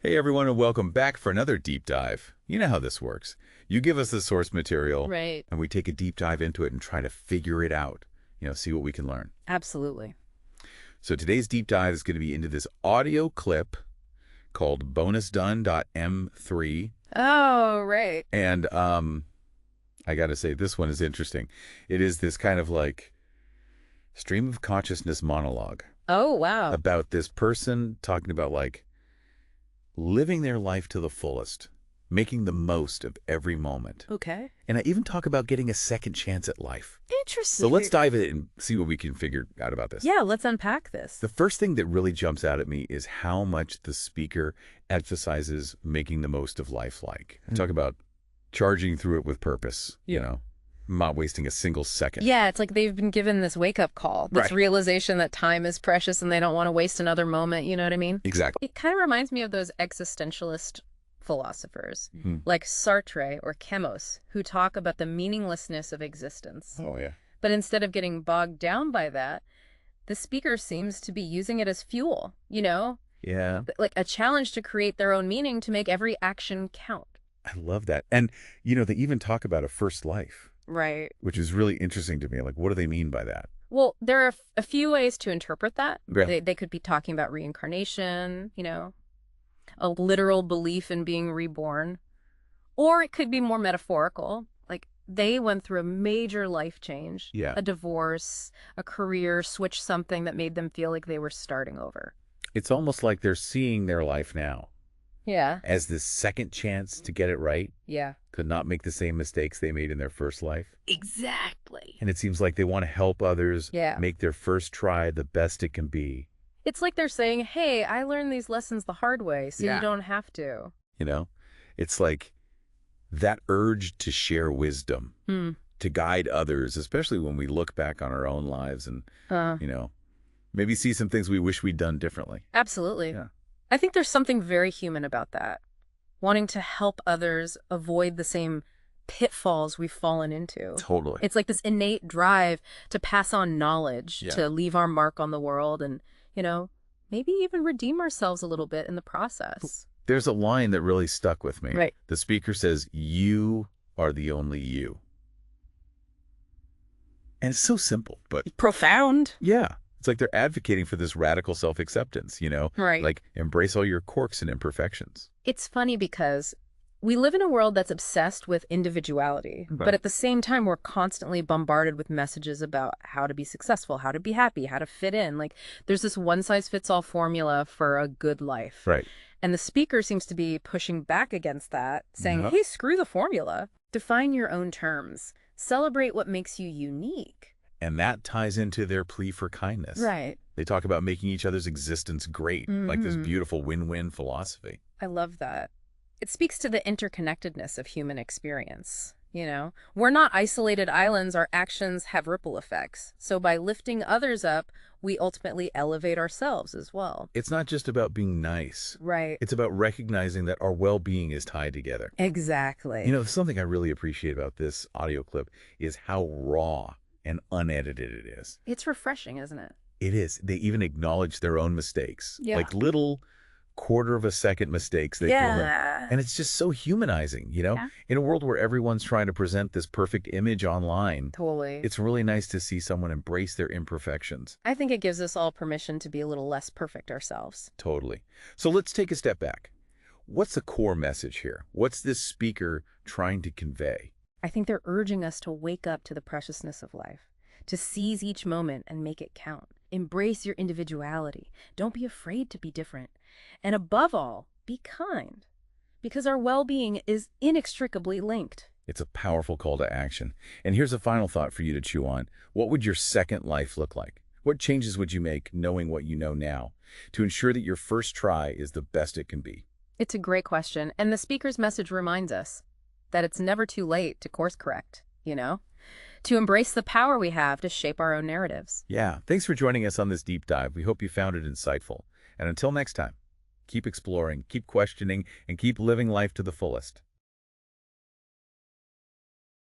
Hey everyone, and welcome back for another deep dive. You know how this works. You give us the source material, Right. and we take a deep dive into it and try to figure it out, see what we can learn. Absolutely. So today's deep dive is going to be into this audio clip called bonusdone.m3. Oh, right. And I got to say, this one is interesting. It is this kind of like stream of consciousness monologue Oh, wow. about this person talking about like living their life to the fullest, making the most of every moment. Okay. And I even talk about getting a second chance at life. So Interesting. let's dive in and see what we can figure out about this. Yeah, let's unpack this. The first thing that really jumps out at me is how much the speaker emphasizes making the most of life like. Talk about charging through it with purpose, not wasting a single second. Yeah, it's like they've been given this wake-up call, this Right. realization that time is precious and they don't want to waste another moment, you know what I mean? Exactly. It kind of reminds me of those existentialist philosophers Mhm. like Sartre or Camus, who talk about the meaninglessness of existence. Oh, yeah. But instead of getting bogged down by that, the speaker seems to be using it as fuel, Yeah, like a challenge to create their own meaning to make every action count. I love that. And, they even talk about a first life, Right. which is really interesting to me. Like, what do they mean by that? Well, there are a few ways to interpret that. Yeah. They could be talking about reincarnation, a literal belief in being reborn. Or it could be more metaphorical. Like they went through a major life change, Yeah. a divorce, a career switch, something that made them feel like they were starting over. It's almost like they're seeing their life now Yeah. as this second chance to get it right, Yeah. could not make the same mistakes they made in their first life. Exactly. And it seems like they want to help others Yeah. make their first try the best it can be. It's like they're saying, hey, I learned these lessons the hard way, so Yeah. you don't have to. You know, it's like that urge to share wisdom, Hmm. to guide others, especially when we look back on our own lives and, Uh, maybe see some things we wish we'd done differently. Absolutely. Yeah. I think there's something very human about that. Wanting to help others avoid the same pitfalls we've fallen into. Totally. It's like this innate drive to pass on knowledge, Yeah. to leave our mark on the world and, maybe even redeem ourselves a little bit in the process. There's a line that really stuck with me. Right. The speaker says, "You are the only you." And it's so simple, but Profound. yeah, it's like they're advocating for this radical self-acceptance, Right. like embrace all your quirks and imperfections. It's funny because we live in a world that's obsessed with individuality, Right. but at the same time, we're constantly bombarded with messages about how to be successful, how to be happy, how to fit in. Like, there's this one-size-fits-all formula for a good life. Right. And the speaker seems to be pushing back against that, saying, Yep. hey, screw the formula. Define your own terms. Celebrate what makes you unique. And that ties into their plea for kindness. Right. They talk about making each other's existence great, like this Mhm. beautiful win-win philosophy. I love that. It speaks to the interconnectedness of human experience. We're not isolated islands. Our actions have ripple effects. So by lifting others up, we ultimately elevate ourselves as well. It's not just about being nice. Right. It's about recognizing that our well-being is tied together. Exactly. Something I really appreciate about this audio clip is how raw and unedited it is. It's refreshing, isn't it? It is. They even acknowledge their own mistakes, Yeah. like little quarter of a second mistakes they can learn. Yeah. And it's just so humanizing, Yeah. In a world where everyone's trying to present this perfect image online, Totally. it's really nice to see someone embrace their imperfections. I think it gives us all permission to be a little less perfect ourselves. Totally. So let's take a step back. What's the core message here? What's this speaker trying to convey? I think they're urging us to wake up to the preciousness of life, to seize each moment and make it count. Embrace your individuality. Don't be afraid to be different. And above all, be kind, because our well-being is inextricably linked. It's a powerful call to action. And here's a final thought for you to chew on. What would your second life look like? What changes would you make knowing what you know now to ensure that your first try is the best it can be? It's a great question, and the speaker's message reminds us that it's never too late to course correct, to embrace the power we have to shape our own narratives. Yeah, thanks for joining us on this deep dive. We hope you found it insightful. And until next time, keep exploring, keep questioning, and keep living life to the fullest.